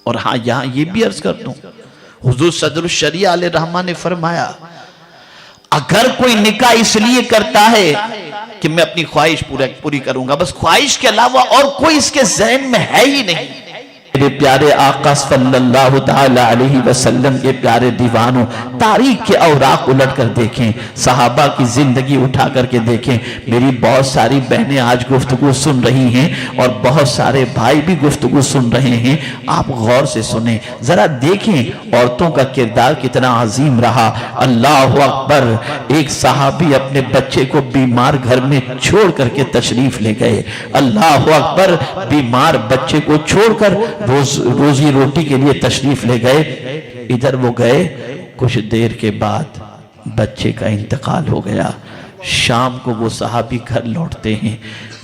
और हाँ, यहाँ ये भी अर्ज कर दूं, हुजूर सदरुल शरिया अलैहि रहमा ने फरमाया, अगर कोई निकाह इसलिए करता है कि मैं अपनी ख्वाहिश पूरी करूंगा, बस ख्वाहिश के अलावा और कोई इसके ज़हन में है ही नहीं। मेरे प्यारे आका सल्लल्लाहु ताला अलैहि वसल्लम के प्यारे दीवानों, तारीख के औराक उलट कर देखें, सहाबा की जिंदगी उठा करके देखें। मेरी बहुत सारी बहनें आज गुफ्तगू सुन रही हैं और बहुत सारे भाई भी गुफ्तगू सुन रहे हैं। आप गौर से सुने, जरा देखें औरतों का किरदार कितना अजीम रहा। अल्लाह अकबर। एक सहाबी अपने बच्चे को बीमार घर में छोड़ करके तशरीफ ले गए। अल्लाह अकबर। बीमार बच्चे को छोड़कर रोजी रोटी के लिए तशरीफ ले गए। इधर वो गए, कुछ देर के बाद बच्चे का इंतकाल हो गया। शाम को वो सहाबी घर लौटते हैं,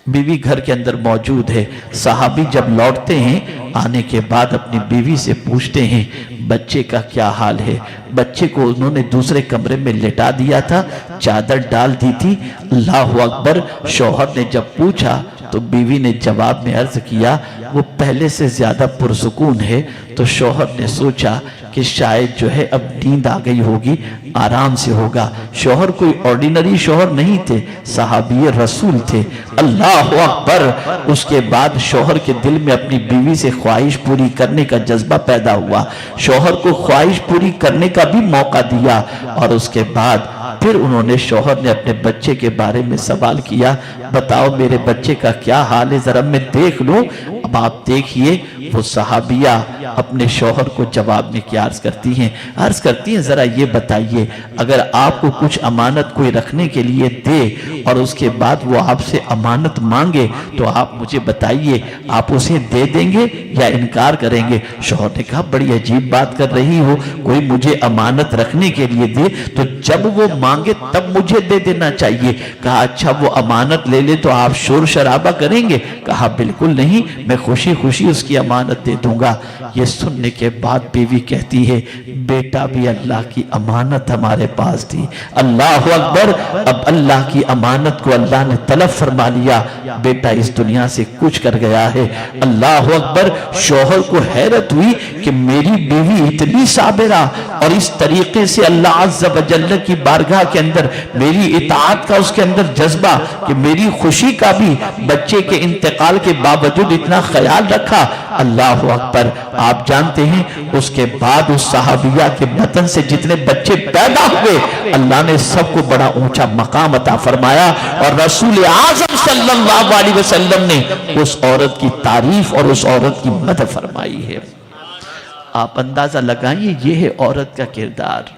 बीवी घर के अंदर मौजूद है। सहाबी जब लौटते हैं, आने के बाद अपनी बीवी से पूछते हैं बच्चे का क्या हाल है। बच्चे को उन्होंने दूसरे कमरे में लेटा दिया था, चादर डाल दी थी। अल्लाह अकबर। शौहर ने जब पूछा तो बीवी ने जवाब में अर्ज किया वो पहले से ज्यादा पुरसुकून है। तो शौहर ने सोचा कि शायद जो है अब नींद आ गई होगी, आराम से होगा। शौहर कोई ऑर्डिनरी शौहर नहीं थे, सहाबी रसूल थे। अल्लाह अकबर। उसके बाद शौहर के दिल में अपनी बीवी से ख्वाहिश पूरी करने का जज्बा पैदा हुआ। शौहर को ख्वाहिश पूरी करने का भी मौका दिया और उसके बाद फिर उन्होंने, शौहर ने अपने बच्चे के बारे में सवाल किया, बताओ मेरे बच्चे का क्या हाल है, जरा मैं देख लूं। अब आप देखिए वो सहाबिया अपने शौहर को जवाब में क्या अर्ज करती हैं, जरा ये बताइए, अगर आपको कुछ अमानत कोई रखने के लिए दे और उसके बाद वो आपसे अमानत मांगे तो आप मुझे बताइए, आप उसे दे देंगे या इनकार करेंगे। शौहर ने कहा बड़ी अजीब बात कर रही हो, कोई मुझे अमानत रखने के लिए दे तो जब वो मांगे तब मुझे दे देना चाहिए। कहा अच्छा वो अमानत ले ले तो आप शोर शराबा करेंगे। कहा बिल्कुल नहीं, मैं खुशी खुशी उसकी अमानत दे दूंगा। ये सुनने के बाद बीवी कहती है बेटा भी अल्लाह की अमानत हमारे पास थी। अल्लाह अकबर। अब अल्लाह की अमानत को अल्लाह ने तलब फरमा लिया, बेटा इस दुनिया से कुछ कर गया है। अल्लाह अकबर। शौहर को हैरत हुई कि मेरी बीवी इतनी साबिरा और इस तरीके से अल्लाह अज़्ज़ व जल्ल की बारगाह के अंदर मेरी इताअत का उसके अंदर जज्बा कि मेरी खुशी का भी बच्चे के इंतकाल के बावजूद इतना ख्याल रखा। अल्लाह अकबर। आप जानते हैं उसके बाद उस सहाबिया के बतन से जितने बच्चे पैदा हुए अल्लाह ने सबको बड़ा ऊंचा मकाम अता फरमाया और रसूल आज़म सल्लल्लाहु अलैहि वसल्लम ने उस औरत की तारीफ और उस औरत की मदद फरमाई है। आप अंदाजा लगाइए, ये है औरत का किरदार।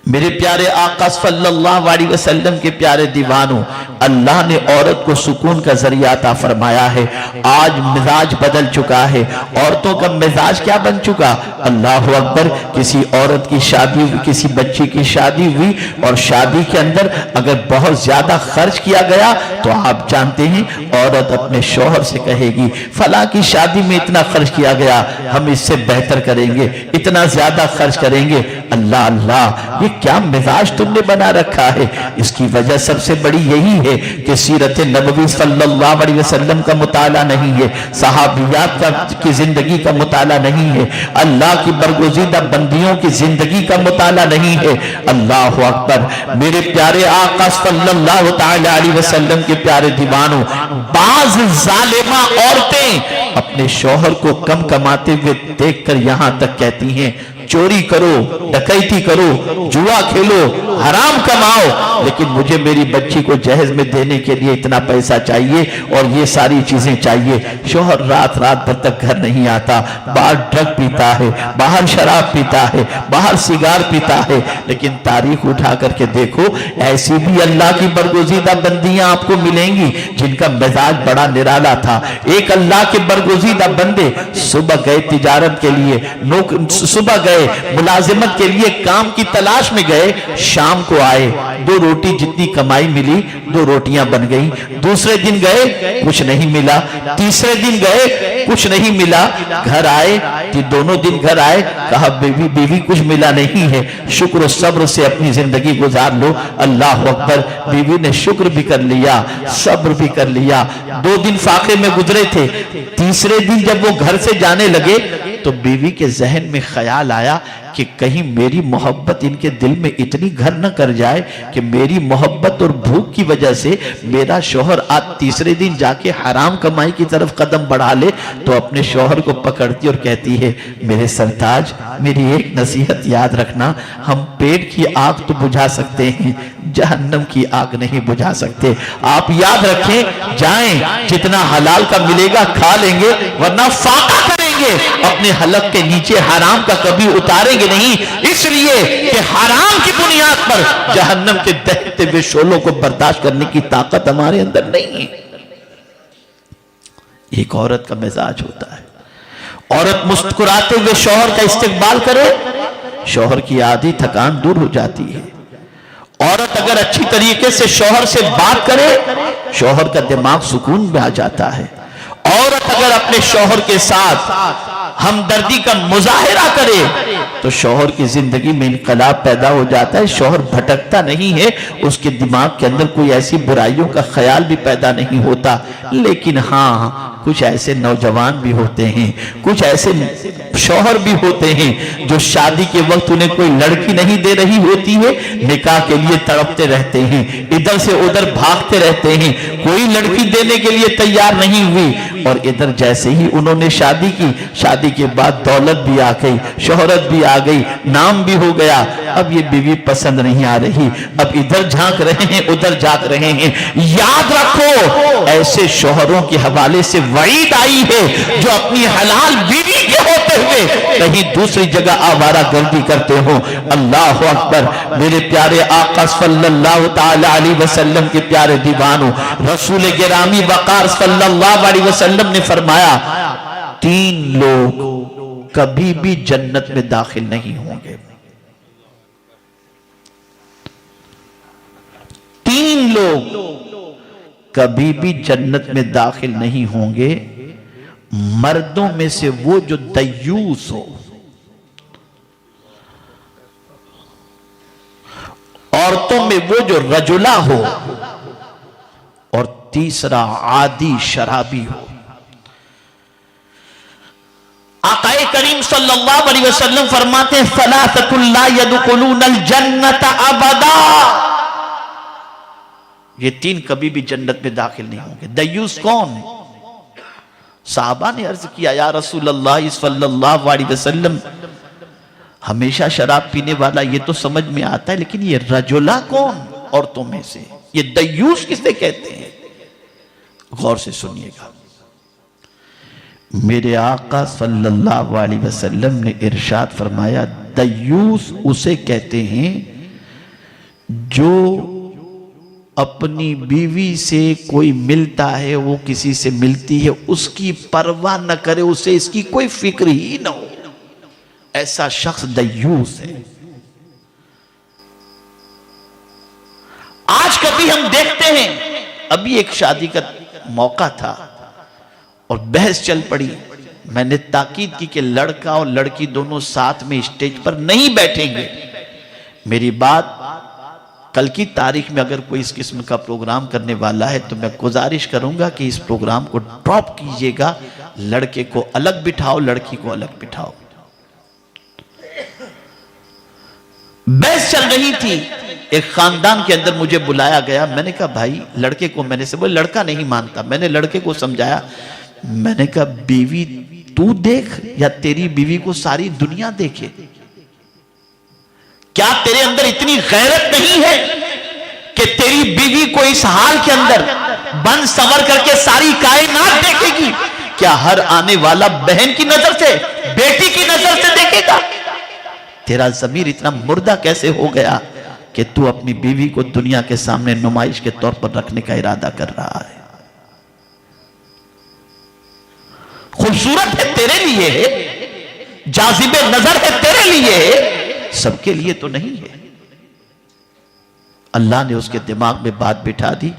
मेरे प्यारे आका सल्लल्लाहु अलैहि वसल्लम के प्यारे दीवानों, अल्लाह ने औरत को सुकून का जरिया अता फरमाया है। आज मिजाज बदल चुका है, औरतों का मिजाज क्या बन चुका। अल्लाह अकबर। किसी औरत की शादी हुई, किसी बच्ची की शादी हुई और शादी के अंदर अगर बहुत ज्यादा खर्च किया गया तो आप जानते हैं औरत अपने शौहर से कहेगी फला की शादी में इतना खर्च किया गया, हम इससे बेहतर करेंगे, इतना ज्यादा खर्च करेंगे। अल्लाह अल्लाह, ये क्या मिजाज तुमने बना रखा है। इसकी वजह सबसे बड़ी यही है कि सीरत नबवी सल्लल्लाहु अलैहि वसल्लम का मुताला नहीं है, सहाबियात की जिंदगी का मुताला नहीं है, अल्लाह की बरगुज़ीदा बंदियों की जिंदगी का मुताला नहीं है। अल्लाह अकबर। मेरे प्यारे आका सल्लल्लाहु ताला अलैहि वसल्लम के प्यारे दीवानों, बाज जालिमा औरतें अपने शौहर को कम कमाते हुए देखकर यहां तक कहती हैं चोरी करो, डकैती करो, जुआ खेलो, हराम कमाओ, लेकिन मुझे मेरी बच्ची को जहेज में देने के लिए इतना पैसा चाहिए और ये सारी चीजें चाहिए। शौहर रात रात भर तक घर नहीं आता, बाहर ड्रग पीता है, बाहर शराब पीता है, बाहर सिगार पीता है। लेकिन तारीख उठा करके देखो, ऐसी भी अल्लाह की बरगुज़ीदा बंदियां आपको मिलेंगी जिनका मिजाज बड़ा निराला था। एक अल्लाह के बरगुज़ीदा बंदे सुबह गए तिजारत के लिए, सुबह गए मुलाजिमत के लिए, काम की तलाश में गए, शाम को आए, 2 रोटी जितनी कमाई मिली 2 रोटियां बन गई। दूसरे दिन गए कुछ नहीं मिला, तीसरे दिन गए कुछ नहीं मिला। घर आए कि दोनों दिन घर आए, कहा बीवी बीवी कुछ मिला नहीं है, शुक्र सब्र से अपनी जिंदगी गुजार लो। अल्लाह अकबर। बीवी ने शुक्र भी कर लिया, सब्र भी कर लिया। 2 दिन फाके में गुजरे थे। तीसरे दिन जब वो घर से जाने लगे तो बीवी के जहन में ख्याल आया कि कहीं मेरी मोहब्बत इनके दिल में इतनी घर न कर जाए कि मेरी मोहब्बत और भूख की वजह से मेरा शौहर आज तीसरे दिन जाके हराम कमाई की तरफ कदम बढ़ा ले। तो अपने शौहर को पकड़ती और कहती है, मेरे सरताज मेरी एक नसीहत याद रखना, हम पेट की आग तो बुझा सकते हैं, जहन्नम की आग नहीं बुझा सकते। आप याद रखें, जाएं जितना हलाल का मिलेगा खा लेंगे, वरना फाका करेंगे, अपने हलक के नीचे हराम का कभी उतारेंगे नहीं, इसलिए कि हराम की बुनियाद पर जहन्नम के दहते हुए शोलों को बर्दाश्त करने की ताकत हमारे अंदर नहीं है। एक औरत का मिजाज होता है, औरत मुस्कुराते हुए शौहर का इस्तेकबाल करे, शौहर की आधी थकान दूर हो जाती है। औरत अगर अच्छी तरीके से शौहर से बात करे, शौहर का दिमाग सुकून में आ जाता है। औरत अगर अपने शौहर के साथ हमदर्दी का मुजाहिरा करे तो शौहर की जिंदगी में इनकलाब पैदा हो जाता है। शौहर भटकता नहीं है, उसके दिमाग के अंदर कोई ऐसी बुराइयों का ख्याल भी पैदा नहीं होता। लेकिन हाँ, कुछ ऐसे नौजवान भी होते हैं, कुछ ऐसे शौहर भी होते हैं जो शादी के वक्त उन्हें कोई लड़की नहीं दे रही होती है, निकाह के लिए तड़पते रहते हैं, इधर से उधर भागते रहते हैं, कोई लड़की देने के लिए तैयार नहीं हुई, और इधर जैसे ही उन्होंने शादी की, शादी के बाद दौलत भी आ गई, शोहरत भी आ गई, नाम भी हो गया, अब ये बीवी पसंद नहीं आ रही, अब इधर झांक रहे हैं उधर झांक रहे हैं। याद रखो, ऐसे शौहरों के हवाले से वईद आई है जो अपनी हलाल बीवी के होते हुए कहीं दूसरी जगह आवारा गर्दी करते हो। अल्लाह अकबर। मेरे प्यारे आका सल्लल्लाहु ताला अलैहि वसल्लम के प्यारे दीवानों, रसूल गिरामी वकार सल्लल्लाहु अलैहि वसल्लम ने फरमाया, 3 लोग कभी भी जन्नत में दाखिल नहीं होंगे। 3 लोग कभी भी जन्नत में दाखिल नहीं होंगे। मर्दों में से वो जो दयूस हो, औरतों में वो जो रजुला हो, और तीसरा आदि शराबी हो। आकाए करीम सल्लल्लाहु अलैहि वसल्लम फरमाते हैं, सलासतुल ला यदखुलूनल जन्नत अबदा। ये 3 कभी भी जन्नत में दाखिल नहीं होंगे। दयूस कौन? साहबा ने अर्ज किया, या रसूल अल्लाह सल्लल्लाहु अलैहि वसल्लम, हमेशा शराब पीने वाला ये तो समझ में आता है, लेकिन ये रजुला कौन औरतों में से? ये दयूस किसे कहते हैं? गौर से सुनिएगा। मेरे आका सल्लल्लाहु अलैहि वसल्लम ने इरशाद फरमाया, दयूस उसे कहते हैं जो अपनी बीवी से कोई मिलता है, वो किसी से मिलती है, उसकी परवाह न करे, उसे इसकी कोई फिक्र ही न हो, ऐसा शख्स दयूस है। आज कभी हम देखते हैं, अभी एक शादी का मौका था और बहस चल पड़ी। मैंने ताकीद की कि लड़का और लड़की दोनों साथ में स्टेज पर नहीं बैठेंगे। मेरी बात कल की तारीख में अगर कोई इस किस्म का प्रोग्राम करने वाला है तो मैं गुजारिश करूंगा कि इस प्रोग्राम को ड्रॉप कीजिएगा। लड़के को अलग बिठाओ, लड़की को अलग बिठाओ। बहस चल रही थी, एक खानदान के अंदर मुझे बुलाया गया। मैंने कहा भाई, लड़के को, मैंने से बोले लड़का नहीं मानता। मैंने लड़के को समझाया, मैंने कहा बीवी तू देख या तेरी बीवी को सारी दुनिया देखे? क्या तेरे अंदर इतनी गैरत नहीं है कि तेरी बीवी को इस हाल के अंदर बन संवर करके सारी कायनात देखेगी? क्या हर आने वाला बहन की नजर से, बेटी की नजर से देखेगा? तेरा ज़मीर इतना मुर्दा कैसे हो गया कि तू अपनी बीवी को दुनिया के सामने नुमाइश के तौर पर रखने का इरादा कर रहा है? खूबसूरत है तेरे लिए, जाजिबे नजर है तेरे लिए, सबके लिए तो नहीं है। अल्लाह ने उसके दिमाग में बात बिठा दी।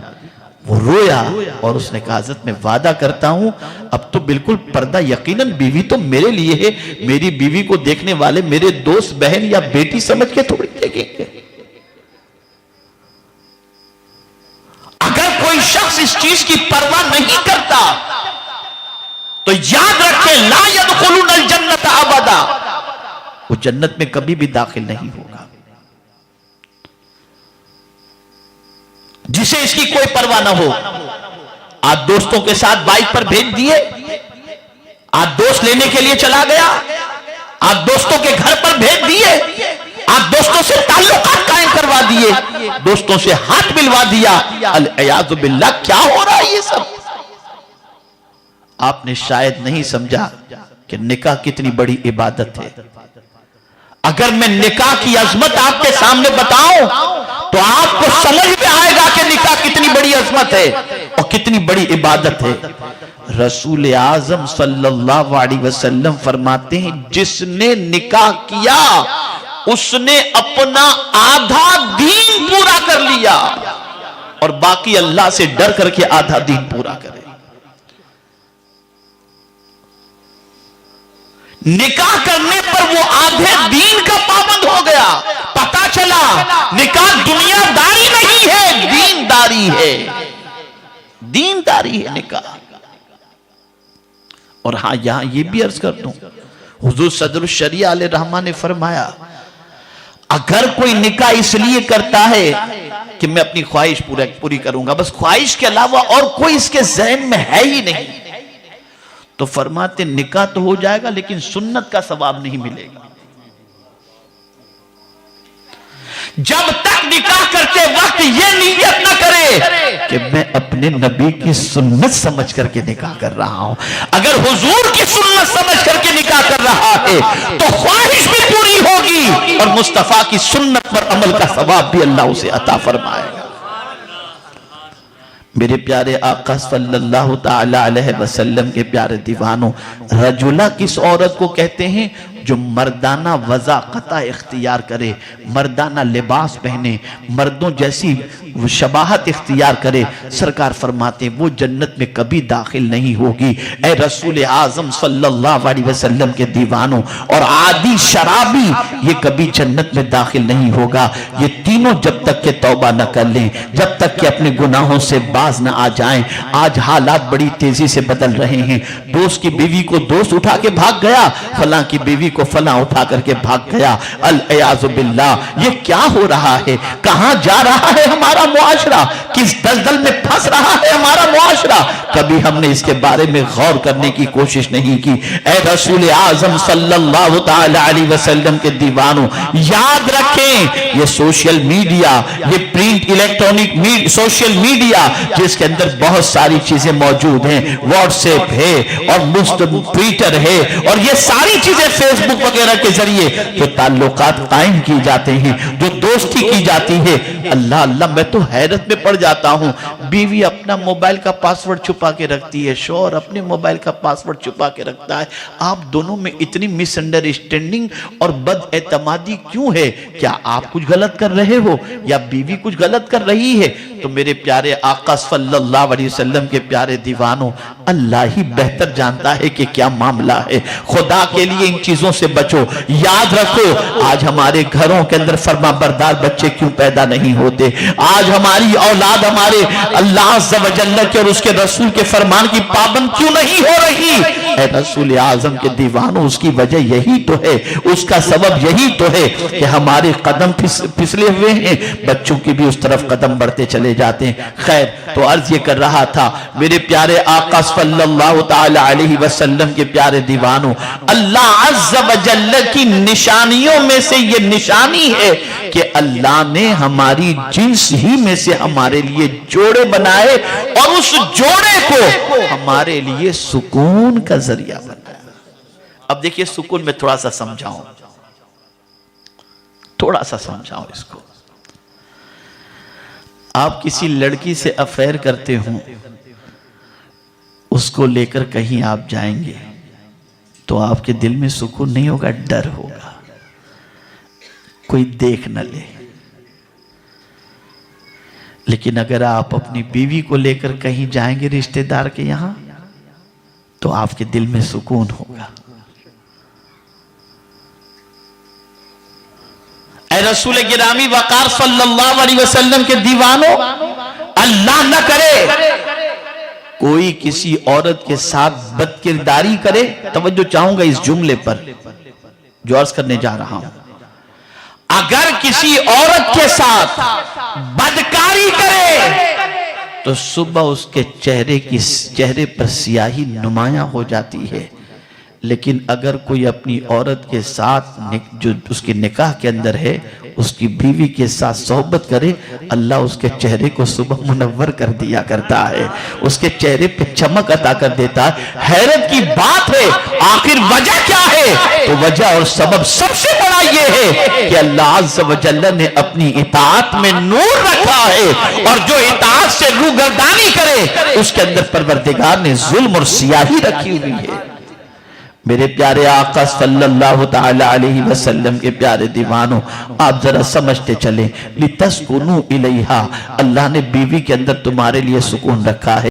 वो रोया और उसने कहा हज़रत मैं वादा करता हूं अब तो बिल्कुल पर्दा, यकीनन बीवी तो मेरे लिए है, मेरी बीवी को देखने वाले मेरे दोस्त, बहन या बेटी समझ के थोड़ी देखेंगे। अगर कोई शख्स इस चीज की परवाह नहीं करता तो याद रखें, ला यदखुलूनल जन्नत अबदा, वो जन्नत में कभी भी दाखिल नहीं होगा। जिसे इसकी कोई परवाह ना हो, आज दोस्तों के साथ बाइक पर भेज दिए, आज दोस्त लेने के लिए चला गया, आज दोस्तों के घर पर भेज दिए, आज दोस्तों से ताल्लुकात कायम करवा दिए, दोस्तों से हाथ मिलवा दिया, अल-इयाज़ु बिल्लाह। क्या हो रहा है ये सब? आपने शायद नहीं समझा कि निकाह कितनी बड़ी इबादत है। अगर मैं निकाह की अजमत आपके सामने बताऊं तो आपको समझ में आएगा कि निकाह कितनी बड़ी अजमत है और कितनी बड़ी इबादत है। रसूल आजम सल्लल्लाहु अलैहि वसल्लम फरमाते हैं, जिसने निकाह किया उसने अपना आधा दीन पूरा कर लिया, और बाकी अल्लाह से डर करके आधा दीन पूरा करे। निकाह करने पर वो आधे दीन का पाबंद हो गया। पता चला निकाह दुनियादारी नहीं है, दीनदारी है, दीनदारी है निकाह। और हां, यहां ये भी अर्ज कर दूं, हुजूर सदरुल शरिया अलैहि रहमा ने फरमाया, अगर कोई निकाह इसलिए करता है कि मैं अपनी ख्वाहिश पूरी करूंगा, बस ख्वाहिश के अलावा और कोई इसके ज़हन में है ही नहीं, तो फरमाते निकाह तो हो जाएगा लेकिन सुन्नत का सवाब नहीं मिलेगा। जब तक निकाह करते वक्त ये नीयत न करे कि मैं अपने नबी की सुन्नत समझ करके निकाह कर रहा हूं। अगर हुजूर की सुन्नत समझ करके निकाह कर रहा है तो ख्वाहिश भी पूरी होगी और मुस्तफा की सुन्नत पर अमल का सवाब भी अल्लाह उसे अता फरमाएगा। मेरे प्यारे आका सल्लल्लाहु ताला अलैहि वसल्लम के प्यारे दीवानों, रजुला किस औरत को कहते हैं? जो मर्दाना वज़ाक़ता इख्तियार करे, मर्दाना लिबास पहने, मर्दों जैसी शबाहत इख्तियार करे। सरकार फरमाते वो जन्नत में कभी दाखिल नहीं होगी। ए रसूल आज़म सल्लल्लाहु अलैहि वसल्लम के दीवानों, और आदि शराबी ये कभी जन्नत में दाखिल नहीं होगा। ये तीनों जब तक के तौबा न कर लें, जब तक कि अपने गुनाहों से बाज न आ जाएं। आज हालात बड़ी तेजी से बदल रहे हैं। दोस्त की बीवी को दोस्त उठा के भाग गया, फलां की बीवी को फला उठा करके भाग गया। अल-इयाज़ु बिल्लाह, ये क्या हो रहा है? कहां जा रहा है हमारा मुआशरा? किस दलदल में फंस रहा है हमारा मुआशरा? कभी हमने इसके बारे में गौर करने की कोशिश नहीं की। ए रसूल आज़म सल्लल्लाहु ताला अलैहि वसल्लम के दीवानों, याद रखें, ये सोशल मीडिया, ये प्रिंट इलेक्ट्रॉनिक सोशल मीडिया जिसके अंदर बहुत सारी चीजें मौजूद हैं, व्हाट्सएप है और ट्विटर है और ये सारी चीजें फेसबुक वगैरह के जरिए जो ताल्लुकात कायम की जाते हैं, जो दोस्ती की जाती है, अल्लाह अल्लाह, मैं तो हैरत में पड़ जाता हूं। बीवी अपना मोबाइल का पासवर्ड छुपा के रखती है, शौहर अपने मोबाइल का पासवर्ड छुपा के रखता है। आप दोनों में इतनी मिसअंडरस्टैंडिंग और बदएतमादी क्यों है? क्या आप कुछ गलत कर रहे हो या बीवी कुछ गलत कर रही है? तो मेरे प्यारे आका सल्लल्लाहु अलैहि वसल्लम के प्यारे दीवानों, अल्लाह ही बेहतर जानता है कि क्या मामला है। खुदा के लिए इन चीजों से बचो। याद रखो, आज हमारे घरों के अंदर फरमा बरदार बच्चे क्यों पैदा नहीं होते? आज हमारी औलाद हमारे अल्लाह अज़्ज़ व जल्ल के और उसके रसूल के फरमान की पाबंद क्यों नहीं हो रही? ऐ रसूल आज़म के दीवानों, उसकी वजह यही तो है, उसका सबब यही तो है कि हमारे कदम फिसले हुए हैं, बच्चों की भी उस तरफ कदम बढ़ते चले जाते हैं। खैर, तो अर्ज ये कर रहा था, मेरे प्यारे आका सल्लल्लाहु ताला अलैहि वसल्लम के प्यारे दीवानों, अल्लाह अज़्ज़ व जल्ल की निशानियों में से ये निशानी है कि अल्लाह ने हमारी जिन्स ही में से हमारे लिए जोड़े बनाए और उस जोड़े को हमारे लिए सुकून का जरिया बनाया। अब देखिए, सुकून में थोड़ा सा समझाऊं इसको। आप किसी लड़की से अफेयर करते हो, उसको लेकर कहीं आप जाएंगे तो आपके दिल में सुकून नहीं होगा, डर होगा, कोई देख न ले। लेकिन अगर आप अपनी बीवी को लेकर कहीं जाएंगे रिश्तेदार के यहां तो आपके दिल में सुकून होगा। ऐ रसूल गिरामी वकार सल्लल्लाहु अलैहि वसल्लम के दीवानों, अल्लाह न करे कोई किसी औरत के साथ बदकिरदारी करे। तवज्जो चाहूंगा इस जुमले पर जो अर्ज करने जा रहा हूं। अगर किसी औरत के साथ बदकारी करे तो सुबह उसके चेहरे पर स्याही नुमाया हो जाती है। लेकिन अगर कोई अपनी औरत के साथ जो उसके निकाह के अंदर है उसकी बीवी के साथ सोहबत करे, अल्लाह उसके चेहरे को सुबह मुनव्वर कर दिया करता है, उसके चेहरे पे चमक अता कर देता है। हैरत की बात है, आखिर वजह क्या है? तो वजह और सबब सबसे बड़ा ये है कि अल्लाह अज़्ज़ व जल्ल ने अपनी इताअत में नूर रखा है, और जो इताअत से रूगर्दानी करे उसके अंदर परवरदिगार ने जुल्म और सियाही रखी हुई है। मेरे प्यारे आका सल्लल्लाहु ताला अलैहि वसल्लम के प्यारे दीवानों, आप जरा समझते चलें, लितस्कुनु इलैहा, अल्लाह ने बीवी के अंदर तुम्हारे लिए सुकून रखा है।